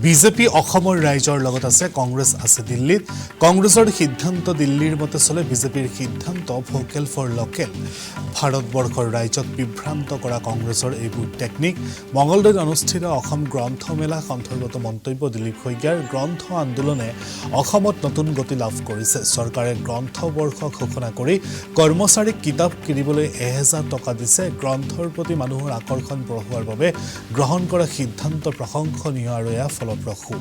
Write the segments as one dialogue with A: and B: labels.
A: BJP অসমৰ ৰাইজৰ লগত আছে, কংগ্ৰেছ আছে দিল্লীত। কংগ্ৰেছৰ সিদ্ধান্ত দিল্লীৰ মতে চলে, বিজেপিৰ সিদ্ধান্ত ভোকেল ফৰ লোকেল। ভাৰতবৰ্ষৰ ৰাইজক বিভ্ৰান্ত কৰা কংগ্ৰেছৰ এইবোৰ টেকনিক। মঙলদৈত অনুষ্ঠিত অসম গ্ৰন্থমেলা অন্তৰ্গত মন্তব্য দিলীপ শইকীয়াৰ। গ্ৰন্থ আন্দোলনে অসমত নতুন গতি লাভ কৰিছে। চৰকাৰে গ্ৰন্থবৰ্ষ ঘোষণা কৰি কৰ্মচাৰীক কিতাপ কিনিবলৈ 1000 টকা দিছে। গ্ৰন্থৰ প্ৰতি মানুহৰ আকৰ্ষণ বঢ়োৱাৰ বাবে গ্ৰহণ কৰা সিদ্ধান্ত প্ৰশংসনীয় আৰু এয়া ফলপ্ৰসূ।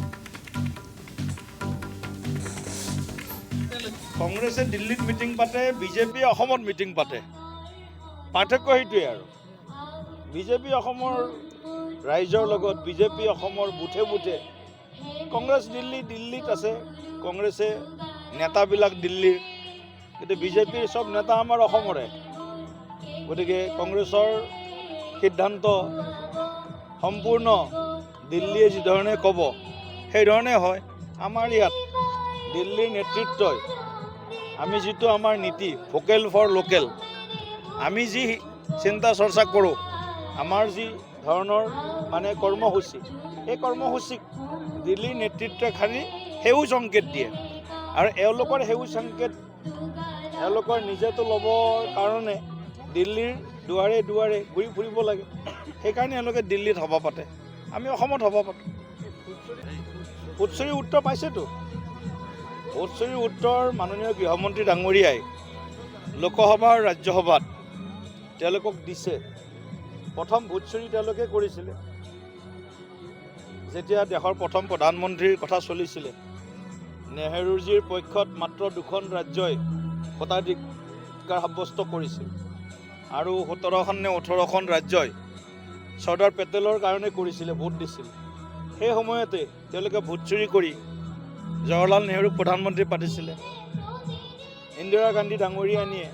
B: কংগ্ৰেছে দিল্লীত মিটিং পাতে, বিজেপি অসমত মিটিং পাতে। পাৰ্থক্য সেইটোৱে আৰু বিজেপি অসমৰ ৰাইজৰ লগত, বিজেপি অসমৰ বুথে বুথে। কংগ্ৰেছ দিল্লীত আছে, কংগ্ৰেছে নেতাবিলাক দিল্লীৰ, কিন্তু বিজেপিৰ চব নেতা আমাৰ অসমৰে। গতিকে কংগ্ৰেছৰ সিদ্ধান্ত সম্পূৰ্ণ দিল্লীয়ে যিধৰণে ক'ব সেইধৰণে হয়। আমাৰ ইয়াত দিল্লীৰ নেতৃত্বই আমি যিটো আমাৰ নীতি ভোকেল ফৰ লোকেল, আমি যি চিন্তা চৰ্চা কৰোঁ, আমাৰ যি ধৰণৰ মানে কৰ্মসূচী, এই কৰ্মসূচীক দিল্লীৰ নেতৃত্বই খালি সেউজ সংকেত দিয়ে। আৰু এওঁলোকৰ সেউজ সংকেত এওঁলোকৰ নিজেতো ল'বৰ কাৰণে দিল্লীৰ দুৱাৰে দুৱাৰে ঘূৰি ফুৰিব লাগে। সেইকাৰণে এওঁলোকে দিল্লীত সভা পাতে, আমি অসমত সভা পাতোঁ। ভোটচুৰিৰ উত্তৰ পাইছেতো। ভোটচুৰিৰ উত্তৰ মাননীয় গৃহমন্ত্ৰী ডাঙৰীয়াই লোকসভা আৰু ৰাজ্যসভাত তেওঁলোকক দিছে। প্ৰথম ভোটচুৰি তেওঁলোকে কৰিছিলে যেতিয়া দেশৰ প্ৰথম প্ৰধানমন্ত্ৰীৰ কথা চলিছিলে। নেহেৰুজীৰ পক্ষত মাত্ৰ 2খন ৰাজ্যই ভোটাধিকাৰ সাব্যস্ত কৰিছিল আৰু 17খন নে 18খন ৰাজ্যই চৰ্দাৰ পেটেলৰ কাৰণে কৰিছিলে, ভোট দিছিল। সেই সময়তে তেওঁলোকে ভোটচুৰি কৰি জৱাহৰলাল নেহৰুক প্ৰধানমন্ত্ৰী পাতিছিলে। ইন্দিৰা গান্ধী ডাঙৰীয়ানীয়ে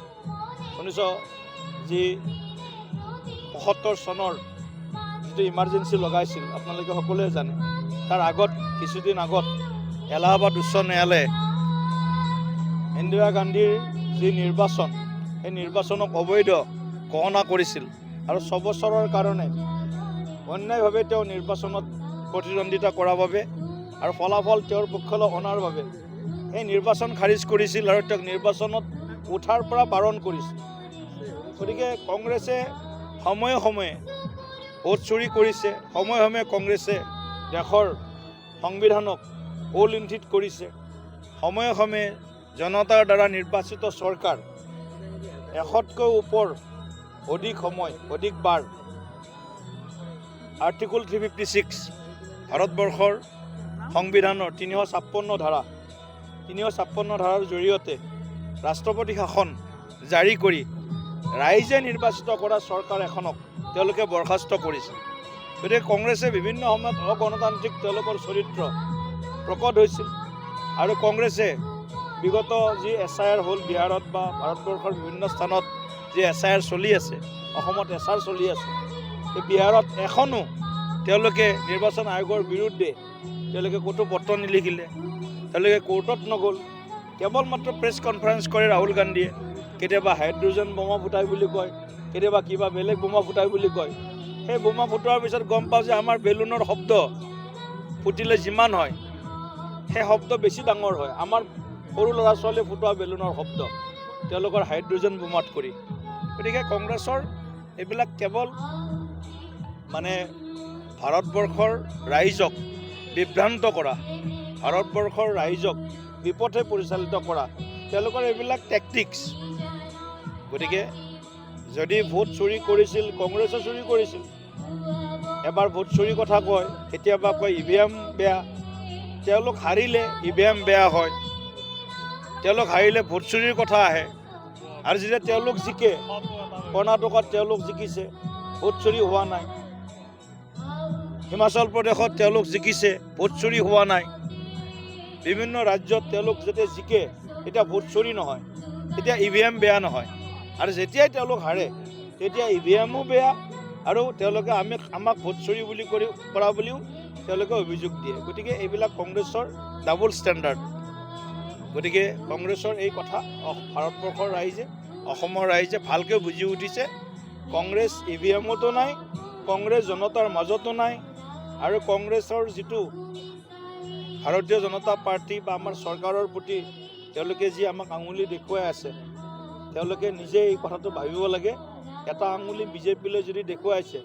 B: 1975 চনৰ যিটো ইমাৰ্জেঞ্চি লগাইছিল, আপোনালোকে সকলোৱে জানে। তাৰ আগত কিছুদিন আগত এলাহাবাদ উচ্চ ন্যায়ালয়ে ইন্দিৰা গান্ধীৰ যি নিৰ্বাচন, সেই নিৰ্বাচনক অবৈধ ঘোষণা কৰিছিল আৰু 6 বছৰৰ কাৰণে অন্যায়ভাৱে তেওঁ নিৰ্বাচনত প্ৰতিদ্বন্দ্বিতা কৰাৰ বাবে আৰু ফলাফল তেওঁৰ পক্ষলৈ অনাৰ বাবে এই নিৰ্বাচন খাৰিজ কৰিছিল আৰু তেওঁক নিৰ্বাচনত উঠাৰ পৰা বাৰণ কৰিছিল। গতিকে কংগ্ৰেছে সময়ে সময়ে ভোট চুৰি কৰিছে, সময়ে সময়ে কংগ্ৰেছে দেশৰ সংবিধানক উলংঘিত কৰিছে, সময়ে সময়ে জনতাৰ দ্বাৰা নিৰ্বাচিত চৰকাৰ 100তকৈ ওপৰ অধিক সময়, অধিক বাৰ আৰ্টিকল 356 ভাৰতবৰ্ষৰ সংবিধানৰ 356 ধাৰাৰ জৰিয়তে ৰাষ্ট্ৰপতি শাসন জাৰি কৰি ৰাইজে নিৰ্বাচিত কৰা চৰকাৰ এখনক তেওঁলোকে বৰ্খাস্ত কৰিছিল। গতিকে কংগ্ৰেছে বিভিন্ন সময়ত অগণতান্ত্ৰিক তেওঁলোকৰ চৰিত্ৰ প্ৰকট হৈছিল। আৰু কংগ্ৰেছে বিগত যি SIR হ'ল বিহাৰত বা ভাৰতবৰ্ষৰ বিভিন্ন স্থানত যি SIR চলি আছে, অসমত SR চলি আছে, এই বিহাৰত এখনো তেওঁলোকে নিৰ্বাচন আয়োগৰ বিৰুদ্ধে তেওঁলোকে ক'তো পত্ৰ নিলিখিলে, তেওঁলোকে কোৰ্টত নগ'ল। কেৱল মাত্ৰ প্ৰেছ কনফাৰেন্স কৰে ৰাহুল গান্ধীয়ে, কেতিয়াবা হাইড্ৰজেন বোমা ফুটাই বুলি কয়, কেতিয়াবা কিবা বেলেগ বোমা ফুটাই বুলি কয়। সেই বোমা ফুটোৱাৰ পিছত গম পাওঁ যে আমাৰ বেলুনৰ শব্দ ফুটিলে যিমান হয়, সেই শব্দ বেছি ডাঙৰ হয় আমাৰ সৰু ল'ৰা ছোৱালীয়ে ফুটোৱা বেলুনৰ শব্দ, তেওঁলোকৰ হাইড্ৰজেন বোমাত কৰি। গতিকে কংগ্ৰেছৰ এইবিলাক কেৱল মানে ভাৰতবৰ্ষৰ ৰাইজক বিভ্ৰান্ত কৰা, ভাৰতবৰ্ষৰ ৰাইজক বিপথে পৰিচালিত কৰা তেওঁলোকৰ এইবিলাক টেকটিক্স। গতিকে যদি ভোট চুৰি কৰিছিল, কংগ্ৰেছে চুৰি কৰিছিল। এবাৰ ভোট চুৰিৰ কথা কয়, কেতিয়াবা কয় EVM বেয়া। তেওঁলোক হাৰিলে EVM বেয়া হয়, তেওঁলোক হাৰিলে ভোট চুৰিৰ কথা আহে। আৰু যেতিয়া তেওঁলোক জিকে, কৰ্ণাটকত তেওঁলোক জিকিছে, ভোট চুৰি হোৱা নাই। হিমাচল প্ৰদেশত তেওঁলোক জিকিছে, ভোট চুৰি হোৱা নাই। বিভিন্ন ৰাজ্যত তেওঁলোক যেতিয়া জিকে, তেতিয়া ভোট চুৰি নহয়, তেতিয়া EVM বেয়া নহয়। আৰু যেতিয়াই তেওঁলোক হাৰে, তেতিয়া EVMও বেয়া আৰু তেওঁলোকে আমাক ভোট চুৰি কৰা বুলিও তেওঁলোকে অভিযোগ দিয়ে। গতিকে এইবিলাক কংগ্ৰেছৰ ডাবল ষ্টেণ্ডাৰ্ড। গতিকে কংগ্ৰেছৰ এই কথা ভাৰতবৰ্ষৰ ৰাইজে, অসমৰ ৰাইজে ভালকৈ বুজি উঠিছে। কংগ্ৰেছ EVMতো নাই, কংগ্ৰেছ জনতাৰ মাজতো নাই, আৰু কংগ্ৰেছৰ যিটো ভাৰতীয় জনতা পাৰ্টি বা আমাৰ চৰকাৰৰ প্ৰতি তেওঁলোকে যি আমাক আঙুলি দেখুৱাই আছে, তেওঁলোকে নিজে এই কথাটো ভাবিব লাগে। এটা আঙুলি বিজেপিলৈ যদি দেখুৱাইছে,